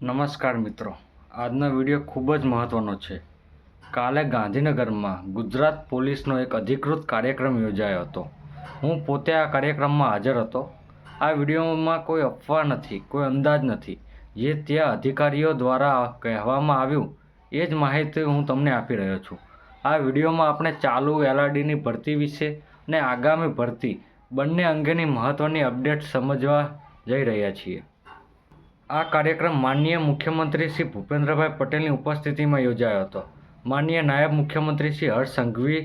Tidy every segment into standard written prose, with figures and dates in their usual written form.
નમસ્કાર મિત્રો, આજનો વિડીયો ખૂબ જ મહત્ત્વનો છે. કાલે ગાંધીનગરમાં ગુજરાત પોલીસનો એક અધિકૃત કાર્યક્રમ યોજાયો હતો. હું પોતે આ કાર્યક્રમમાં હાજર હતો. આ વિડીયોમાં કોઈ અફવા નથી, કોઈ અંદાજ નથી. જે ત્યાં અધિકારીઓ દ્વારા કહેવામાં આવ્યું એ જ માહિતી હું તમને આપી રહ્યો છું. આ વિડીયોમાં આપણે ચાલુ એલઆરડીની ભરતી વિશે અને આગામી ભરતી બંને અંગેની મહત્ત્વની અપડેટ સમજવા જઈ રહ્યા છીએ. આ કાર્યક્રમ માનનીય મુખ્યમંત્રી શ્રી ભૂપેન્દ્રભાઈ પટેલની ઉપસ્થિતિમાં યોજાયો હતો. માનનીય નાયબ મુખ્યમંત્રી શ્રી હર્ષ સંઘવી,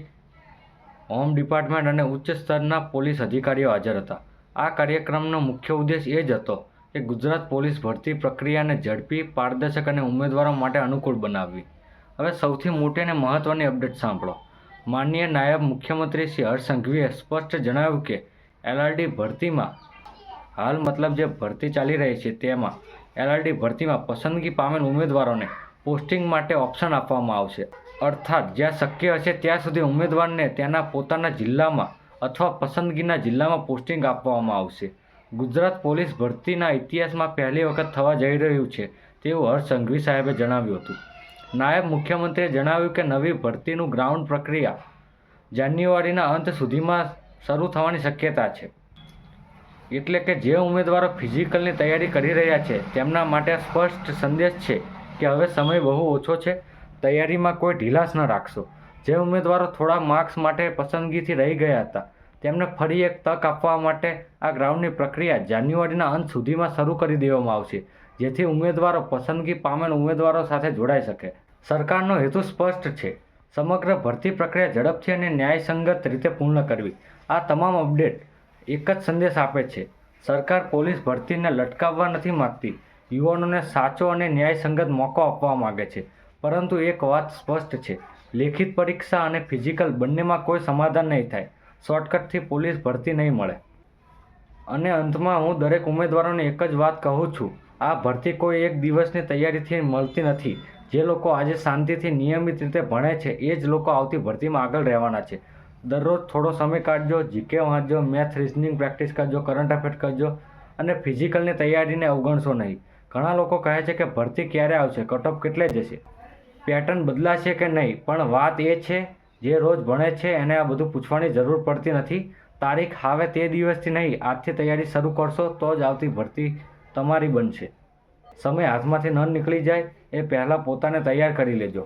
હોમ ડિપાર્ટમેન્ટ અને ઉચ્ચ સ્તરના પોલીસ અધિકારીઓ હાજર હતા. આ કાર્યક્રમનો મુખ્ય ઉદ્દેશ એ જ હતો કે ગુજરાત પોલીસ ભરતી પ્રક્રિયાને ઝડપી, પારદર્શક અને ઉમેદવારો માટે અનુકૂળ બનાવવી. હવે સૌથી મોટી અને મહત્ત્વની અપડેટ સાંભળો. માનનીય નાયબ મુખ્યમંત્રી શ્રી હર્ષ સંઘવીએ સ્પષ્ટ જણાવ્યું કે એલઆરડી ભરતીમાં હાલ મતલબ જે ભરતી ચાલી રહી છે તેમાં એલઆરડી ભરતીમાં પસંદગી પામેલ ઉમેદવારોને પોસ્ટિંગ માટે ઓપ્શન આપવામાં આવશે. અર્થાત જ્યાં શક્ય હશે ત્યાં સુધી ઉમેદવારને તેના પોતાના જિલ્લામાં અથવા પસંદગીના જિલ્લામાં પોસ્ટિંગ આપવામાં આવશે. ગુજરાત પોલીસ ભરતીના ઇતિહાસમાં પહેલી વખત થવા જઈ રહ્યું છે તેવું હર્ષ સંઘવી સાહેબે જણાવ્યું હતું. નાયબ મુખ્યમંત્રીએ જણાવ્યું કે નવી ભરતીનું ગ્રાઉન્ડ પ્રક્રિયા જાન્યુઆરીના અંત સુધીમાં શરૂ થવાની શક્યતા છે. એટલે કે જે ઉમેદવારો ફિઝિકલની તૈયારી કરી રહ્યા છે તેમના માટે સ્પષ્ટ સંદેશ છે કે હવે સમય બહુ ઓછો છે, તૈયારીમાં કોઈ ઢીલાસ ન રાખશો. જે ઉમેદવારો થોડા માર્ક્સ માટે પસંદગીથી રહી ગયા હતા તેમને ફરી એક તક આપવા માટે આ ગ્રાઉન્ડની પ્રક્રિયા જાન્યુઆરીના અંત સુધીમાં શરૂ કરી દેવામાં આવશે, જેથી ઉમેદવારો પસંદગી પામેલ ઉમેદવારો સાથે જોડાઈ શકે. સરકારનો હેતુ સ્પષ્ટ છે, સમગ્ર ભરતી પ્રક્રિયા ઝડપથી અને ન્યાયસંગત રીતે પૂર્ણ કરવી. આ તમામ અપડેટ એક જ સંદેશ આપે છે, સરકાર પોલીસ ભરતીને લટકાવવા નથી માગતી, યુવાનોને સાચો અને ન્યાયસંગત મોકો આપવા માગે છે. પરંતુ એક વાત સ્પષ્ટ છે, લેખિત પરીક્ષા અને ફિઝિકલ બંનેમાં કોઈ સમાધાન નહીં થાય, શોર્ટકટથી પોલીસ ભરતી નહીં મળે. અને અંતમાં હું દરેક ઉમેદવારોને એક જ વાત કહું છું, આ ભરતી કોઈ એક દિવસની તૈયારીથી મળતી નથી. જે લોકો આજે શાંતિથી નિયમિત રીતે ભણે છે એ જ લોકો આવતી ભરતીમાં આગળ રહેવાના છે. દરરોજ થોડો સમય કાઢજો, જીકે વાંચજો, મેથ રિઝનિંગ પ્રેક્ટિસ કરજો, કરંટ અફેર કરજો અને ફિઝિકલની તૈયારીને અવગણશો નહીં. ઘણા લોકો કહે છે કે ભરતી ક્યારે આવશે, કટઓફ કેટલે જશે, પેટર્ન બદલાશે કે નહીં, પણ વાત એ છે જે રોજ ભણે છે એને આ બધું પૂછવાની જરૂર પડતી નથી. તારીખ આવે તે દિવસથી નહીં, આજથી તૈયારી શરૂ કરશો તો જ આવતી ભરતી તમારી બનશે. સમય હાથમાંથી ન નીકળી જાય એ પહેલાં પોતાને તૈયાર કરી લેજો.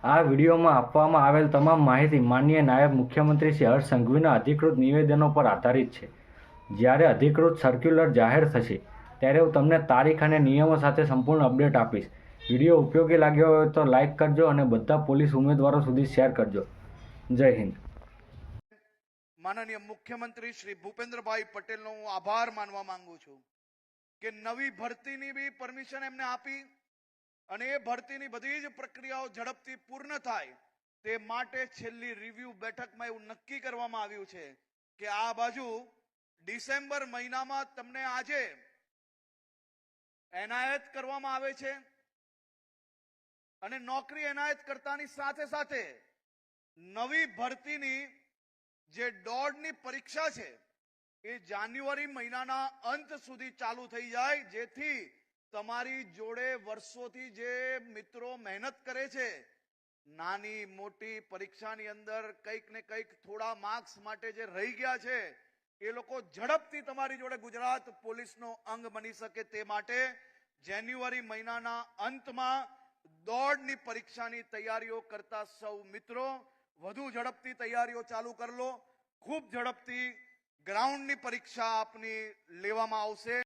આ વિડીયોમાં આપવામાં આવેલ તમામ માહિતી માનનીય નાયબ મુખ્યમંત્રી શ્રી હર્ષ સંઘવીના અધિકૃત નિવેદનો પર આધારિત છે. જ્યારે અધિકૃત સર્ક્યુલર જાહેર થશે ત્યારે હું તમને તારીખ અને નિયમો સાથે સંપૂર્ણ અપડેટ આપીશ. વિડીયો ઉપયોગી લાગ્યો હોય તો લાઇક કરજો અને બધા પોલીસ ઉમેદવારો સુધી શેર કરજો. જય હિન્દ. માનનીય મુખ્યમંત્રી શ્રી ભૂપેન્દ્રભાઈ પટેલનો હું આભાર માનવા માંગુ છું કે નવી ભરતીની બી પરમિશન એમને આપી અને એ ભરતીની બધી જ પ્રક્રિયાઓ ઝડપથી પૂર્ણ થાય તે માટે છેલ્લી રિવ્યુ બેઠકમાં એવું નક્કી કરવામાં આવ્યું છે કે આ બાજુ ડિસેમ્બર મહિનામાં તમને આજે એનાયત કરવામાં આવે છે અને નોકરી એનાયત કરતાની સાથે સાથે નવી ભરતીની જે દોડની પરીક્ષા છે એ જાન્યુઆરી મહિનાના અંત સુધી ચાલુ થઈ જાય, જેથી તમારી જોડે વર્ષોથી જે મિત્રો મહેનત કરે છે નાની મોટી પરીક્ષાની અંદર કંઈક ને કંઈક થોડા માર્ક્સ માટે જે રહી ગયા છે એ લોકો ઝડપથી તમારી જોડે ગુજરાત પોલીસનો અંગ બની શકે તે માટે જાન્યુઆરી મહિનાના અંતમાં દોડની પરીક્ષાની તૈયારીઓ કરતા સૌ મિત્રો વધુ ઝડપથી તૈયારીઓ ચાલુ કરી લો. ખૂબ ઝડપથી ગ્રાઉન્ડની પરીક્ષા આપની લેવામાં આવશે.